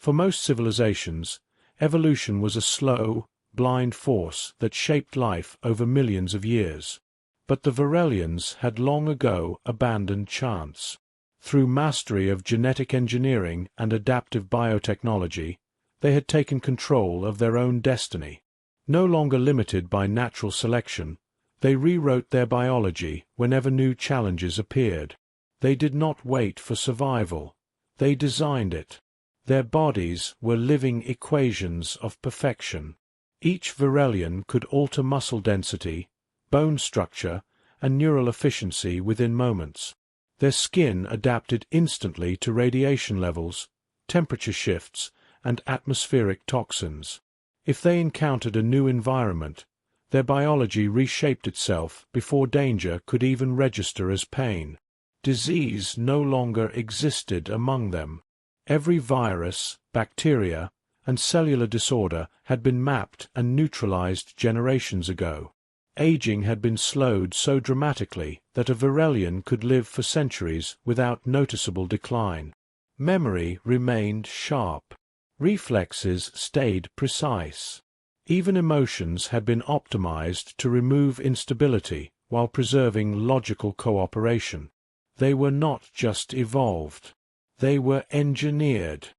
For most civilizations, evolution was a slow, blind force that shaped life over millions of years. But the Varelians had long ago abandoned chance. Through mastery of genetic engineering and adaptive biotechnology, they had taken control of their own destiny. No longer limited by natural selection, they rewrote their biology whenever new challenges appeared. They did not wait for survival. They designed it. Their bodies were living equations of perfection. Each Varelian could alter muscle density, bone structure, and neural efficiency within moments. Their skin adapted instantly to radiation levels, temperature shifts, and atmospheric toxins. If they encountered a new environment, their biology reshaped itself before danger could even register as pain. Disease no longer existed among them. Every virus, bacteria, and cellular disorder had been mapped and neutralized generations ago. Aging had been slowed so dramatically that a Varelian could live for centuries without noticeable decline. Memory remained sharp. Reflexes stayed precise. Even emotions had been optimized to remove instability while preserving logical cooperation. They were not just evolved. They were engineered.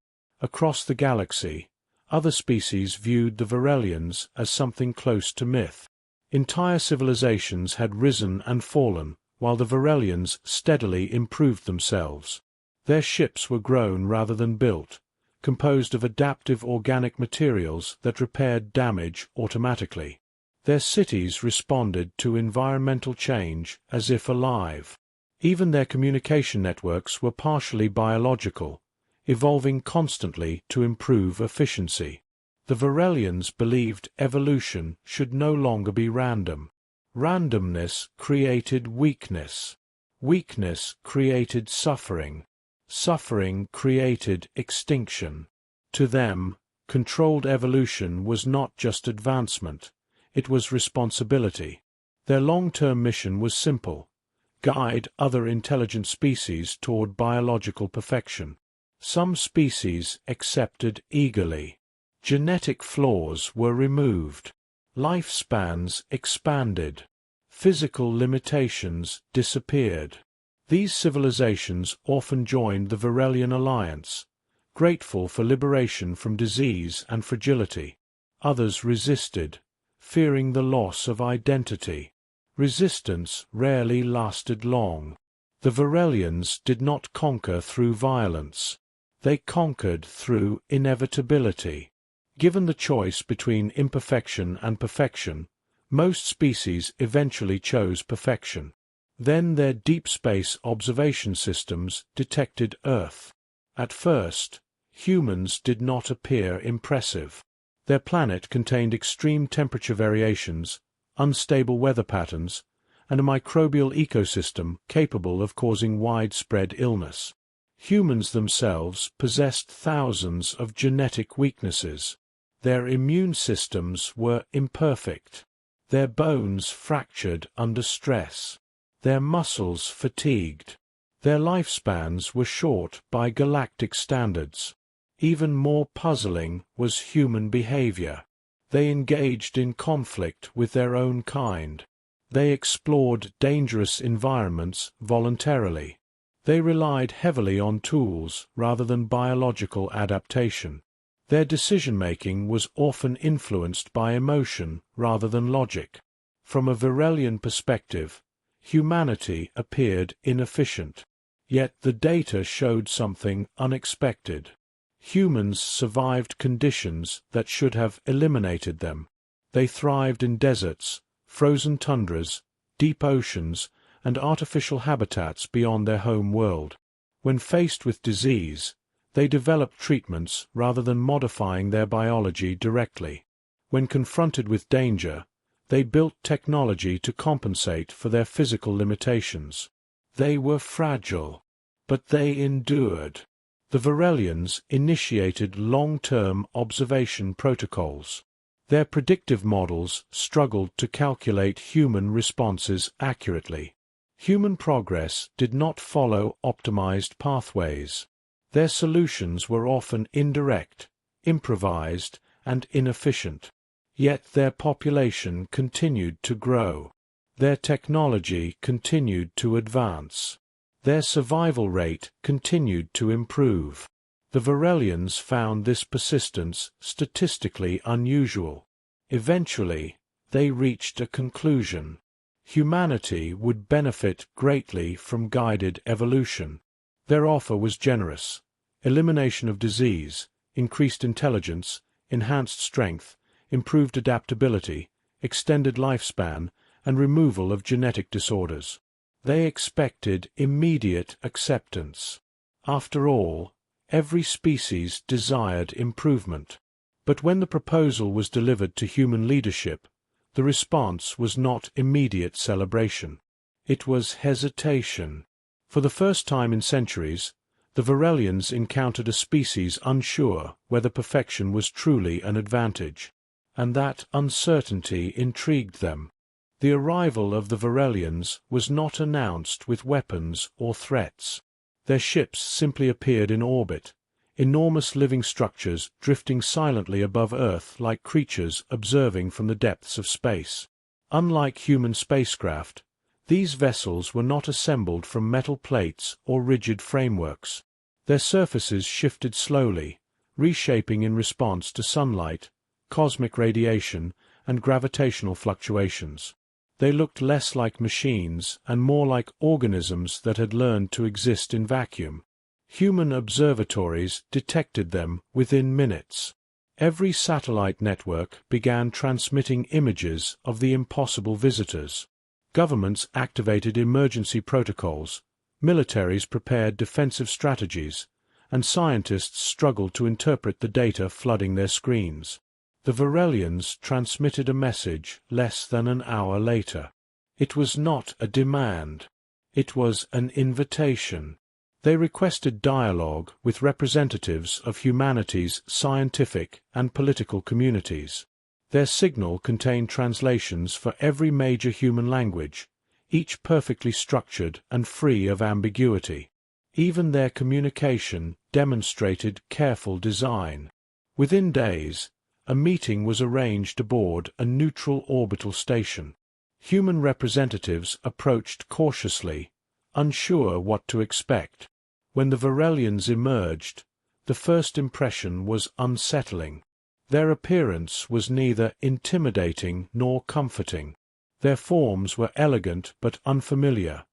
Across the galaxy, other species viewed the Varelians as something close to myth. Entire civilizations had risen and fallen, while the Varelians steadily improved themselves. Their ships were grown rather than built, composed of adaptive organic materials that repaired damage automatically. Their cities responded to environmental change as if alive. Even their communication networks were partially biological, evolving constantly to improve efficiency. The Varelians believed evolution should no longer be random. Randomness created weakness. Weakness created suffering. Suffering created extinction. To them, controlled evolution was not just advancement, it was responsibility. Their long-term mission was simple: guide other intelligent species toward biological perfection. Some species accepted eagerly. Genetic flaws were removed. Lifespans expanded. Physical limitations disappeared. These civilizations often joined the Varelian alliance, grateful for liberation from disease and fragility. Others resisted, fearing the loss of identity. Resistance rarely lasted long. The Varelians did not conquer through violence. They conquered through inevitability. Given the choice between imperfection and perfection, most species eventually chose perfection. Then their deep space observation systems detected Earth. At first, humans did not appear impressive. Their planet contained extreme temperature variations, unstable weather patterns, and a microbial ecosystem capable of causing widespread illness. Humans themselves possessed thousands of genetic weaknesses. Their immune systems were imperfect. Their bones fractured under stress. Their muscles fatigued. Their lifespans were short by galactic standards. Even more puzzling was human behavior. They engaged in conflict with their own kind. They explored dangerous environments voluntarily. They relied heavily on tools rather than biological adaptation. Their decision-making was often influenced by emotion rather than logic. From a Varelian perspective, humanity appeared inefficient. Yet the data showed something unexpected. Humans survived conditions that should have eliminated them. They thrived in deserts, frozen tundras, deep oceans, and artificial habitats beyond their home world. When faced with disease, they developed treatments rather than modifying their biology directly. When confronted with danger, they built technology to compensate for their physical limitations. They were fragile, but they endured. The Varelians initiated long-term observation protocols. Their predictive models struggled to calculate human responses accurately. Human progress did not follow optimized pathways. Their solutions were often indirect, improvised, and inefficient. Yet their population continued to grow. Their technology continued to advance. Their survival rate continued to improve. The Varelians found this persistence statistically unusual. Eventually, they reached a conclusion. Humanity would benefit greatly from guided evolution. Their offer was generous: elimination of disease, increased intelligence, enhanced strength, improved adaptability, extended lifespan, and removal of genetic disorders. They expected immediate acceptance. After all, every species desired improvement. But when the proposal was delivered to human leadership, the response was not immediate celebration. It was hesitation. For the first time in centuries, the Varelians encountered a species unsure whether perfection was truly an advantage, and that uncertainty intrigued them. The arrival of the Varelians was not announced with weapons or threats. Their ships simply appeared in orbit, enormous living structures drifting silently above Earth like creatures observing from the depths of space. Unlike human spacecraft, these vessels were not assembled from metal plates or rigid frameworks. Their surfaces shifted slowly, reshaping in response to sunlight, cosmic radiation, and gravitational fluctuations. They looked less like machines and more like organisms that had learned to exist in vacuum. Human observatories detected them within minutes. Every satellite network began transmitting images of the impossible visitors. Governments activated emergency protocols, militaries prepared defensive strategies, and scientists struggled to interpret the data flooding their screens. The Varelians transmitted a message less than an hour later. It was not a demand. It was an invitation. They requested dialogue with representatives of humanity's scientific and political communities. Their signal contained translations for every major human language, each perfectly structured and free of ambiguity. Even their communication demonstrated careful design. Within days, a meeting was arranged aboard a neutral orbital station. Human representatives approached cautiously, unsure what to expect. When the Varelians emerged, the first impression was unsettling. Their appearance was neither intimidating nor comforting. Their forms were elegant but unfamiliar,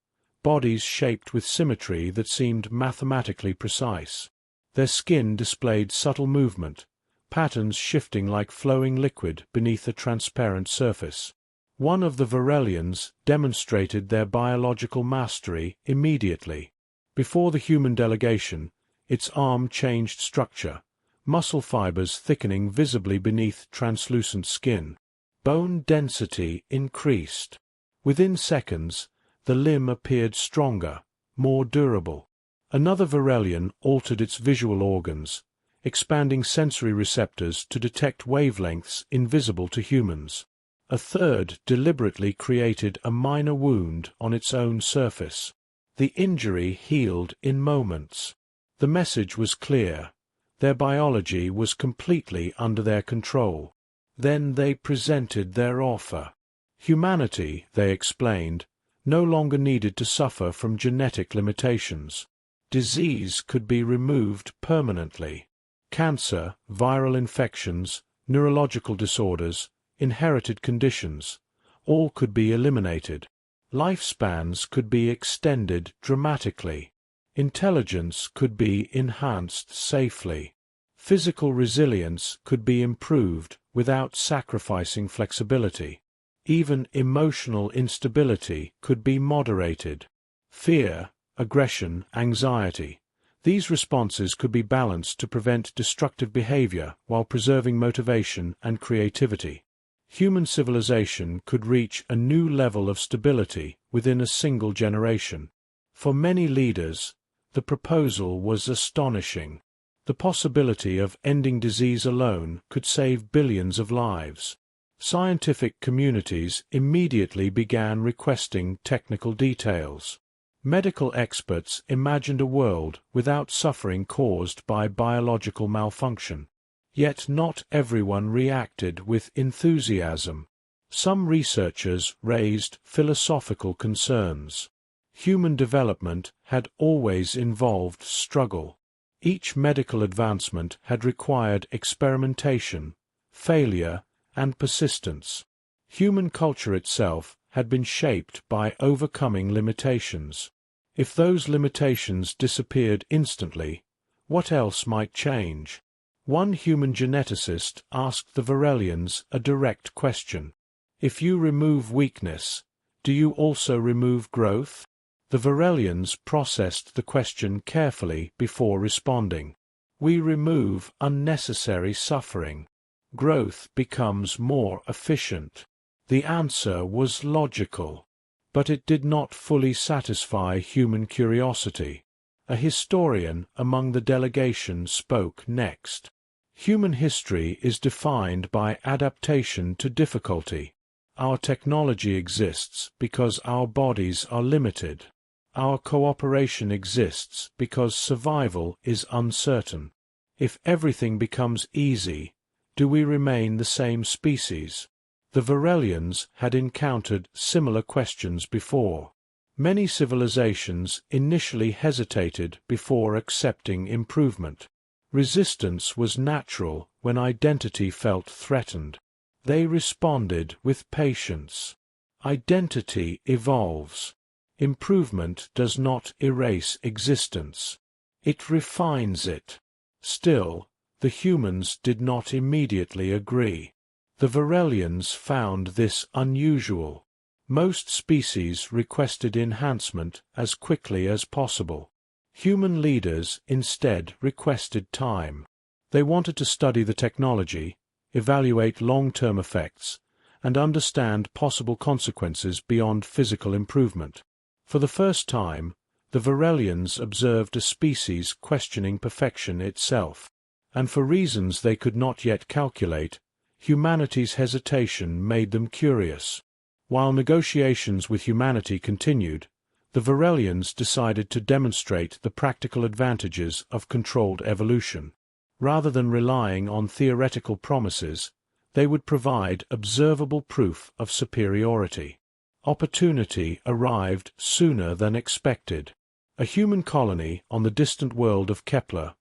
bodies shaped with symmetry that seemed mathematically precise. Their skin displayed subtle movement, patterns shifting like flowing liquid beneath a transparent surface. One of the Varelians demonstrated their biological mastery immediately. Before the human delegation, its arm changed structure, muscle fibers thickening visibly beneath translucent skin. Bone density increased. Within seconds, the limb appeared stronger, more durable. Another Varelian altered its visual organs, expanding sensory receptors to detect wavelengths invisible to humans. A third deliberately created a minor wound on its own surface. The injury healed in moments. The message was clear. Their biology was completely under their control. Then they presented their offer. Humanity, they explained, no longer needed to suffer from genetic limitations. Disease could be removed permanently. Cancer, viral infections, neurological disorders, inherited conditions, all could be eliminated. Lifespans could be extended dramatically. Intelligence could be enhanced safely. Physical resilience could be improved without sacrificing flexibility. Even emotional instability could be moderated. Fear, aggression, anxiety. These responses could be balanced to prevent destructive behavior while preserving motivation and creativity. Human civilization could reach a new level of stability within a single generation. For many leaders, the proposal was astonishing. The possibility of ending disease alone could save billions of lives. Scientific communities immediately began requesting technical details. Medical experts imagined a world without suffering caused by biological malfunction. Yet not everyone reacted with enthusiasm. Some researchers raised philosophical concerns. Human development had always involved struggle. Each medical advancement had required experimentation, failure, and persistence. Human culture itself had been shaped by overcoming limitations. If those limitations disappeared instantly, what else might change? One human geneticist asked the Varelians a direct question. If you remove weakness, do you also remove growth? The Varelians processed the question carefully before responding. We remove unnecessary suffering. Growth becomes more efficient. The answer was logical, but it did not fully satisfy human curiosity. A historian among the delegation spoke next. Human history is defined by adaptation to difficulty. Our technology exists because our bodies are limited. Our cooperation exists because survival is uncertain. If everything becomes easy, do we remain the same species? The Varelians had encountered similar questions before. Many civilizations initially hesitated before accepting improvement. Resistance was natural when identity felt threatened. They responded with patience. Identity evolves. Improvement does not erase existence. It refines it. Still, the humans did not immediately agree. The Varelians found this unusual. Most species requested enhancement as quickly as possible. Human leaders instead requested time. They wanted to study the technology, evaluate long-term effects, and understand possible consequences beyond physical improvement. For the first time, the Varelians observed a species questioning perfection itself. And for reasons they could not yet calculate, humanity's hesitation made them curious. While negotiations with humanity continued, the Varelians decided to demonstrate the practical advantages of controlled evolution. Rather than relying on theoretical promises, they would provide observable proof of superiority. Opportunity arrived sooner than expected. A human colony on the distant world of Kepler,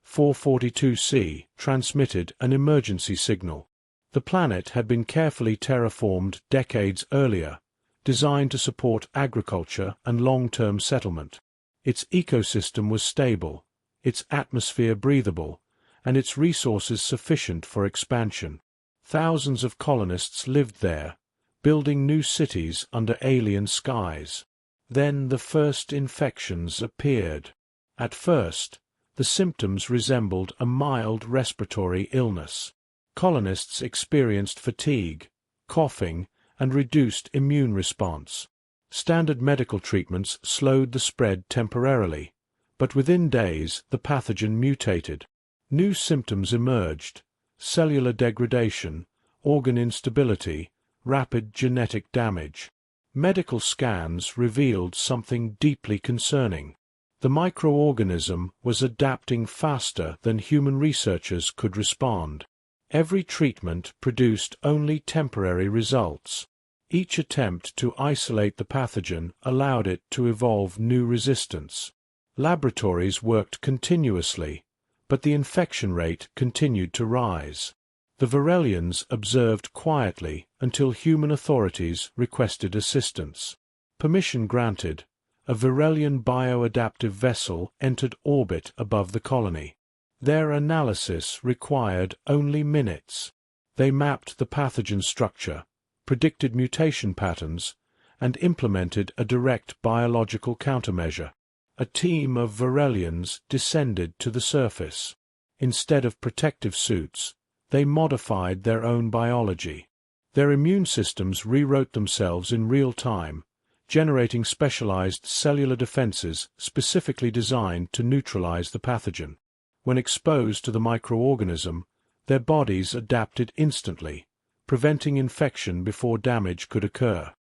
442c, transmitted an emergency signal. The planet had been carefully terraformed decades earlier, designed to support agriculture and long-term settlement. Its ecosystem was stable, its atmosphere breathable, and its resources sufficient for expansion. Thousands of colonists lived there, building new cities under alien skies. Then the first infections appeared. At first, the symptoms resembled a mild respiratory illness. Colonists experienced fatigue, coughing, and reduced immune response. Standard medical treatments slowed the spread temporarily, but within days the pathogen mutated. New symptoms emerged: cellular degradation, organ instability, rapid genetic damage. Medical scans revealed something deeply concerning. The microorganism was adapting faster than human researchers could respond. Every treatment produced only temporary results. Each attempt to isolate the pathogen allowed it to evolve new resistance. Laboratories worked continuously, but the infection rate continued to rise. The Varelians observed quietly until human authorities requested assistance. Permission granted, a Varelian bioadaptive vessel entered orbit above the colony. Their analysis required only minutes. They mapped the pathogen structure, predicted mutation patterns, and implemented a direct biological countermeasure. A team of Varelians descended to the surface. Instead of protective suits, they modified their own biology. Their immune systems rewrote themselves in real time, generating specialized cellular defenses specifically designed to neutralize the pathogen. When exposed to the microorganism, their bodies adapted instantly, preventing infection before damage could occur.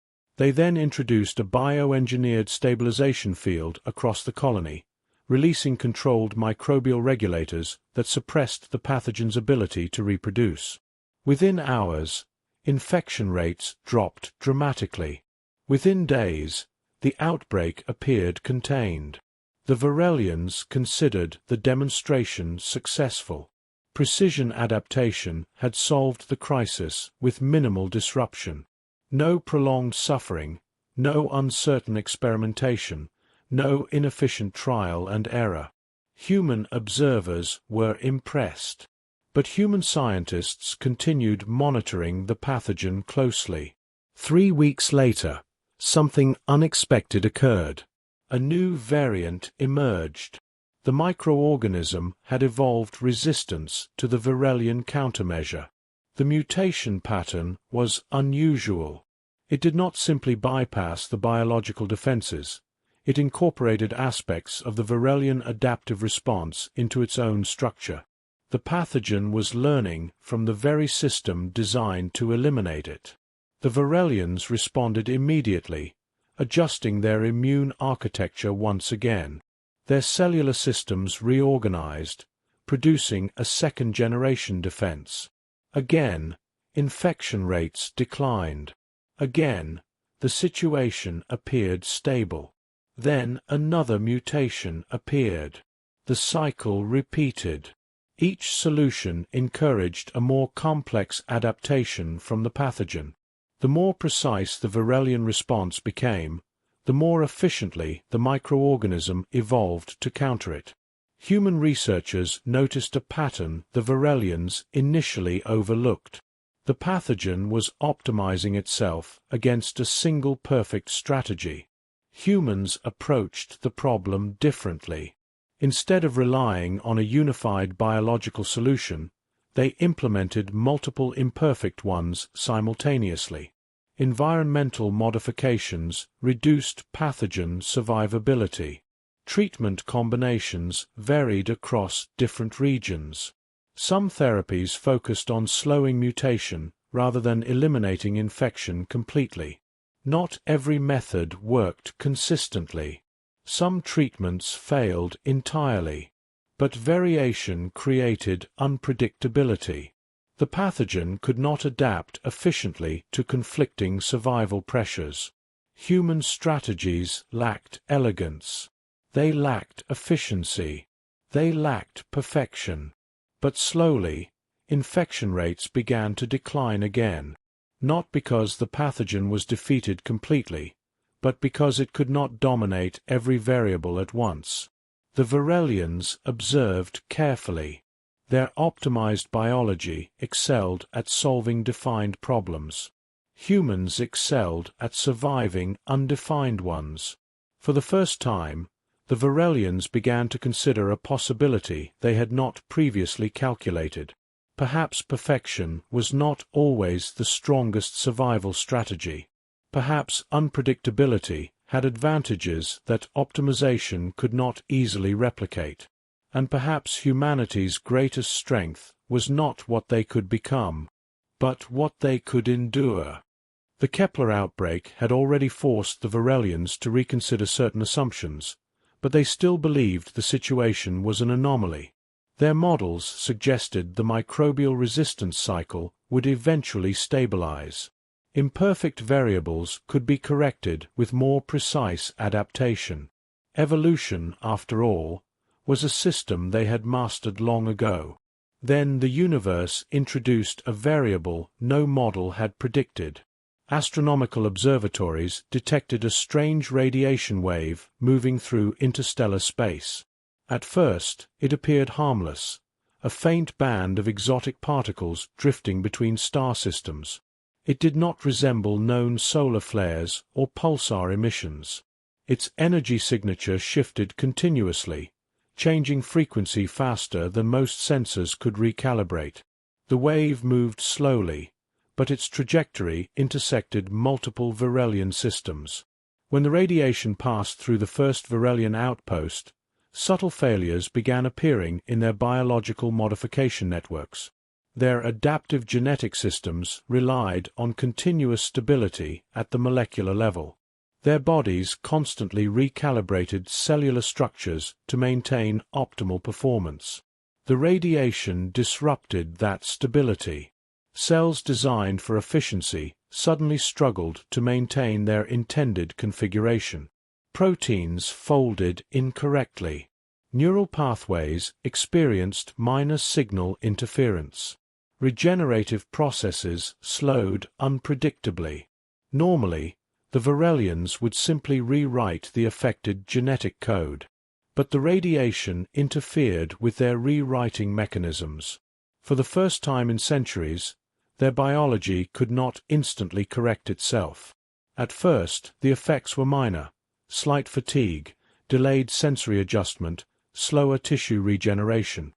They then introduced a bioengineered stabilization field across the colony, releasing controlled microbial regulators that suppressed the pathogen's ability to reproduce. Within hours, infection rates dropped dramatically. Within days, the outbreak appeared contained. The Varelians considered the demonstration successful. Precision adaptation had solved the crisis with minimal disruption. No prolonged suffering, no uncertain experimentation, no inefficient trial and error. Human observers were impressed. But human scientists continued monitoring the pathogen closely. 3 weeks later, something unexpected occurred. A new variant emerged. The microorganism had evolved resistance to the Varelian countermeasure. The mutation pattern was unusual. It did not simply bypass the biological defenses. It incorporated aspects of the Varelian adaptive response into its own structure. The pathogen was learning from the very system designed to eliminate it. The Varelians responded immediately, adjusting their immune architecture once again. Their cellular systems reorganized, producing a second-generation defense. Again, infection rates declined. Again, the situation appeared stable. Then another mutation appeared. The cycle repeated. Each solution encouraged a more complex adaptation from the pathogen. The more precise the Varelian response became, the more efficiently the microorganism evolved to counter it. Human researchers noticed a pattern the Varelians initially overlooked. The pathogen was optimizing itself against a single perfect strategy. Humans approached the problem differently. Instead of relying on a unified biological solution, they implemented multiple imperfect ones simultaneously. Environmental modifications reduced pathogen survivability. Treatment combinations varied across different regions. Some therapies focused on slowing mutation rather than eliminating infection completely. Not every method worked consistently. Some treatments failed entirely. But variation created unpredictability. The pathogen could not adapt efficiently to conflicting survival pressures. Human strategies lacked elegance. They lacked efficiency. They lacked perfection. But slowly, infection rates began to decline again. Not because the pathogen was defeated completely, but because it could not dominate every variable at once. The Varelians observed carefully. Their optimized biology excelled at solving defined problems. Humans excelled at surviving undefined ones. For the first time, the Varelians began to consider a possibility they had not previously calculated. Perhaps perfection was not always the strongest survival strategy. Perhaps unpredictability had advantages that optimization could not easily replicate. And perhaps humanity's greatest strength was not what they could become, but what they could endure. The Kepler outbreak had already forced the Varelians to reconsider certain assumptions, but they still believed the situation was an anomaly. Their models suggested the microbial resistance cycle would eventually stabilize. Imperfect variables could be corrected with more precise adaptation. Evolution, after all, was a system they had mastered long ago. Then the universe introduced a variable no model had predicted. Astronomical observatories detected a strange radiation wave moving through interstellar space. At first, it appeared harmless, a faint band of exotic particles drifting between star systems. It did not resemble known solar flares or pulsar emissions. Its energy signature shifted continuously, changing frequency faster than most sensors could recalibrate. The wave moved slowly, but its trajectory intersected multiple Varelian systems. When the radiation passed through the first Varelian outpost, subtle failures began appearing in their biological modification networks. Their adaptive genetic systems relied on continuous stability at the molecular level. Their bodies constantly recalibrated cellular structures to maintain optimal performance. The radiation disrupted that stability. Cells designed for efficiency suddenly struggled to maintain their intended configuration. Proteins folded incorrectly. Neural pathways experienced minor signal interference. Regenerative processes slowed unpredictably. Normally, the Varelians would simply rewrite the affected genetic code. But the radiation interfered with their rewriting mechanisms. For the first time in centuries, their biology could not instantly correct itself. At first, the effects were minor: slight fatigue, delayed sensory adjustment, slower tissue regeneration.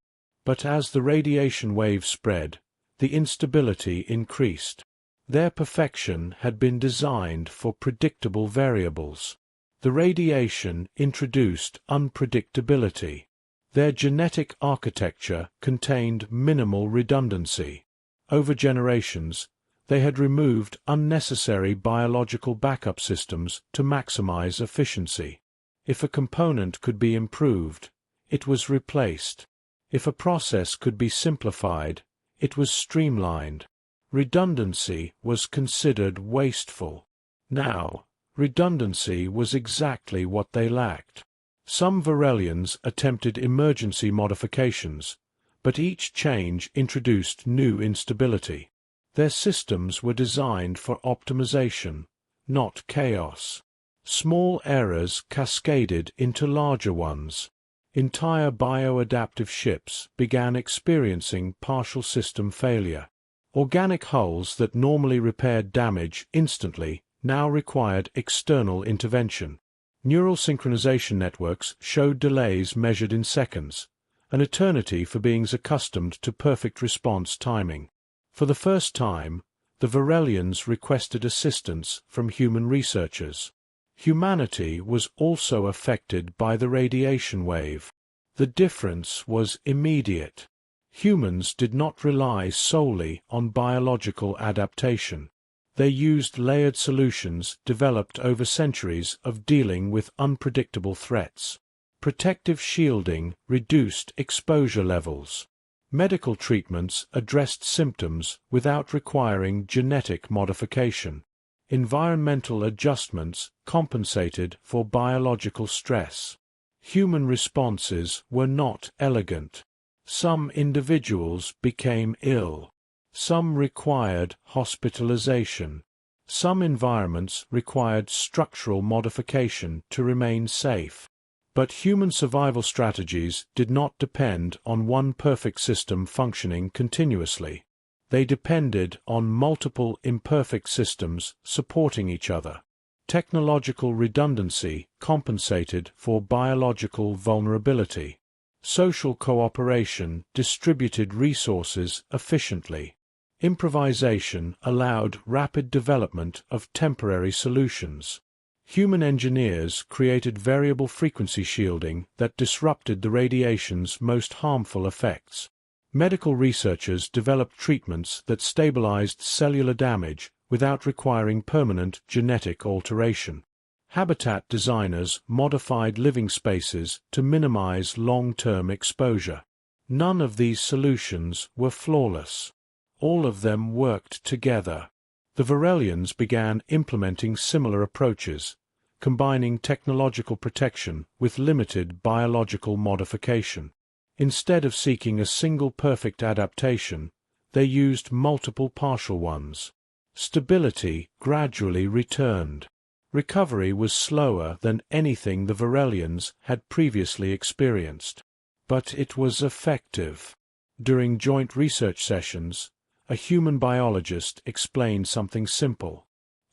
But as the radiation wave spread, the instability increased. Their perfection had been designed for predictable variables. The radiation introduced unpredictability. Their genetic architecture contained minimal redundancy. Over generations, they had removed unnecessary biological backup systems to maximize efficiency. If a component could be improved, it was replaced. If a process could be simplified, it was streamlined. Redundancy was considered wasteful. Now, redundancy was exactly what they lacked. Some Varelians attempted emergency modifications, but each change introduced new instability. Their systems were designed for optimization, not chaos. Small errors cascaded into larger ones. Entire bioadaptive ships began experiencing partial system failure. Organic hulls that normally repaired damage instantly now required external intervention. Neural synchronization networks showed delays measured in seconds, an eternity for beings accustomed to perfect response timing. For the first time, the Varelians requested assistance from human researchers. Humanity was also affected by the radiation wave. The difference was immediate. Humans did not rely solely on biological adaptation. They used layered solutions developed over centuries of dealing with unpredictable threats. Protective shielding reduced exposure levels. Medical treatments addressed symptoms without requiring genetic modification. Environmental adjustments compensated for biological stress. Human responses were not elegant. Some individuals became ill. Some required hospitalization. Some environments required structural modification to remain safe. But human survival strategies did not depend on one perfect system functioning continuously. They depended on multiple imperfect systems supporting each other. Technological redundancy compensated for biological vulnerability. Social cooperation distributed resources efficiently. Improvisation allowed rapid development of temporary solutions. Human engineers created variable frequency shielding that disrupted the radiation's most harmful effects. Medical researchers developed treatments that stabilized cellular damage without requiring permanent genetic alteration. Habitat designers modified living spaces to minimize long-term exposure. None of these solutions were flawless. All of them worked together. The Varelians began implementing similar approaches, combining technological protection with limited biological modification. Instead of seeking a single perfect adaptation, they used multiple partial ones. Stability gradually returned. Recovery was slower than anything the Varelians had previously experienced. But it was effective. During joint research sessions, a human biologist explained something simple.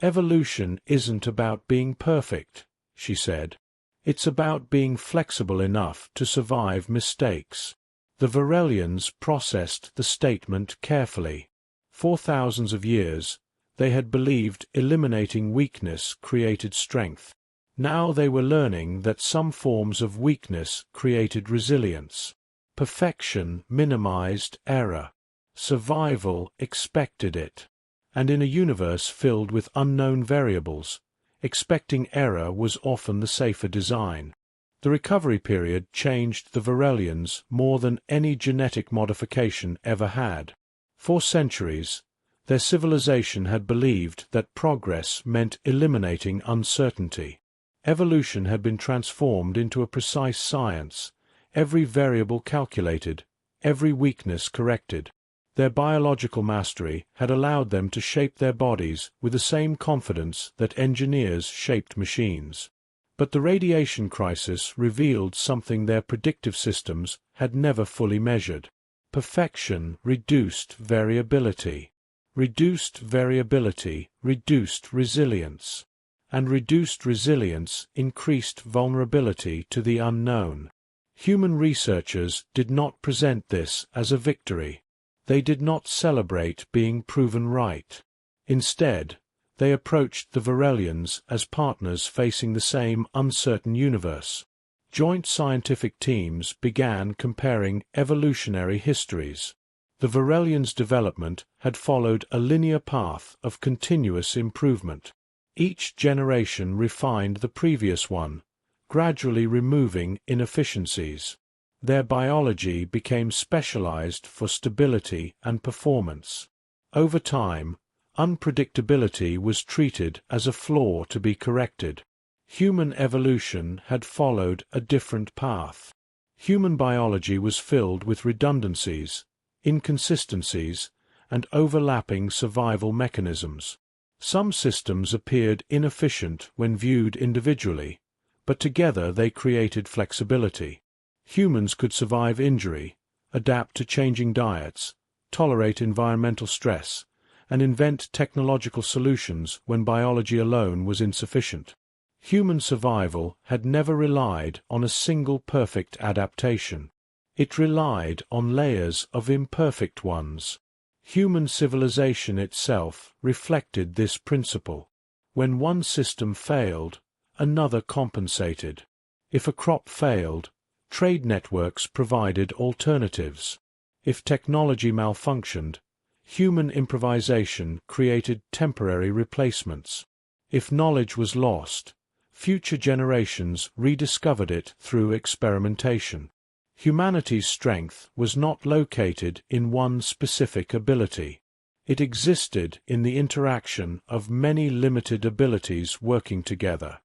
Evolution isn't about being perfect, she said. It's about being flexible enough to survive mistakes. The Varelians processed the statement carefully. For thousands of years, they had believed eliminating weakness created strength. Now they were learning that some forms of weakness created resilience. Perfection minimized error. survival expected it. And in a universe filled with unknown variables, expecting error was often the safer design. The recovery period changed the Varelians more than any genetic modification ever had. For centuries, their civilization had believed that progress meant eliminating uncertainty. Evolution had been transformed into a precise science, every variable calculated, every weakness corrected. Their biological mastery had allowed them to shape their bodies with the same confidence that engineers shaped machines. But the radiation crisis revealed something their predictive systems had never fully measured. Perfection reduced variability. Reduced variability reduced resilience. And reduced resilience increased vulnerability to the unknown. Human researchers did not present this as a victory. They did not celebrate being proven right. Instead, they approached the Varelians as partners facing the same uncertain universe. Joint scientific teams began comparing evolutionary histories. The Varelians' development had followed a linear path of continuous improvement. Each generation refined the previous one, gradually removing inefficiencies. Their biology became specialized for stability and performance. Over time, unpredictability was treated as a flaw to be corrected. Human evolution had followed a different path. Human biology was filled with redundancies, inconsistencies, and overlapping survival mechanisms. Some systems appeared inefficient when viewed individually, but together they created flexibility. Humans could survive injury, adapt to changing diets, tolerate environmental stress, and invent technological solutions when biology alone was insufficient. Human survival had never relied on a single perfect adaptation. It relied on layers of imperfect ones. Human civilization itself reflected this principle. When one system failed, another compensated. If a crop failed, trade networks provided alternatives. If technology malfunctioned, human improvisation created temporary replacements. If knowledge was lost, future generations rediscovered it through experimentation. Humanity's strength was not located in one specific ability. It existed in the interaction of many limited abilities working together.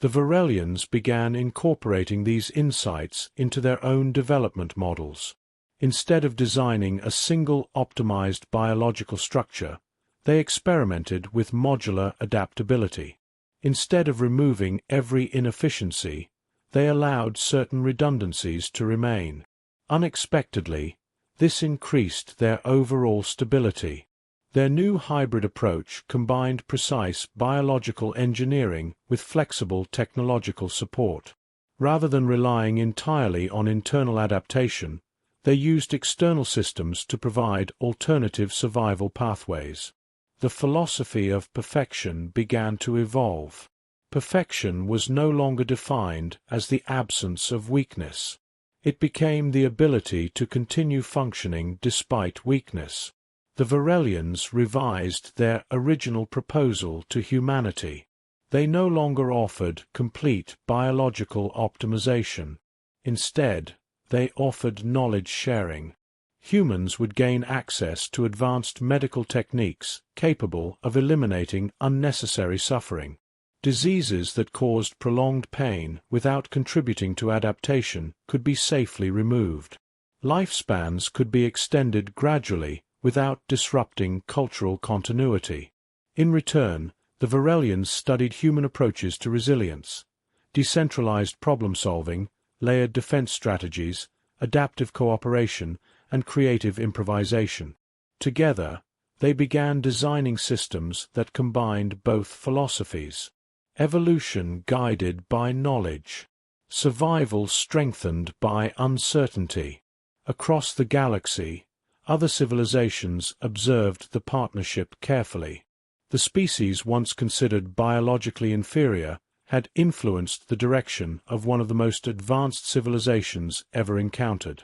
The Varelians began incorporating these insights into their own development models. Instead of designing a single optimized biological structure, they experimented with modular adaptability. Instead of removing every inefficiency, they allowed certain redundancies to remain. Unexpectedly, this increased their overall stability. Their new hybrid approach combined precise biological engineering with flexible technological support. Rather than relying entirely on internal adaptation, they used external systems to provide alternative survival pathways. The philosophy of perfection began to evolve. Perfection was no longer defined as the absence of weakness. It became the ability to continue functioning despite weakness. The Varelians revised their original proposal to humanity. They no longer offered complete biological optimization. Instead, they offered knowledge sharing. Humans would gain access to advanced medical techniques capable of eliminating unnecessary suffering. Diseases that caused prolonged pain without contributing to adaptation could be safely removed. Lifespans could be extended gradually without disrupting cultural continuity. In return, the Varelians studied human approaches to resilience, decentralized problem-solving, layered defense strategies, adaptive cooperation, and creative improvisation. Together, they began designing systems that combined both philosophies. Evolution guided by knowledge. Survival strengthened by uncertainty. Across the galaxy, other civilizations observed the partnership carefully. The species once considered biologically inferior had influenced the direction of one of the most advanced civilizations ever encountered.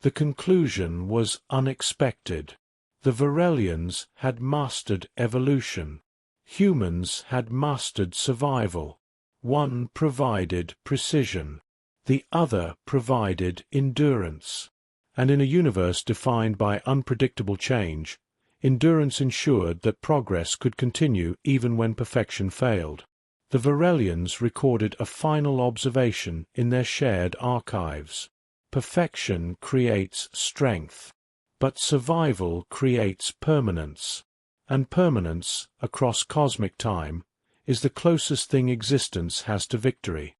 The conclusion was unexpected. The Varelians had mastered evolution. Humans had mastered survival. One provided precision. The other provided endurance. And in a universe defined by unpredictable change, endurance ensured that progress could continue even when perfection failed. The Varelians recorded a final observation in their shared archives. Perfection creates strength, but survival creates permanence. And permanence, across cosmic time, is the closest thing existence has to victory.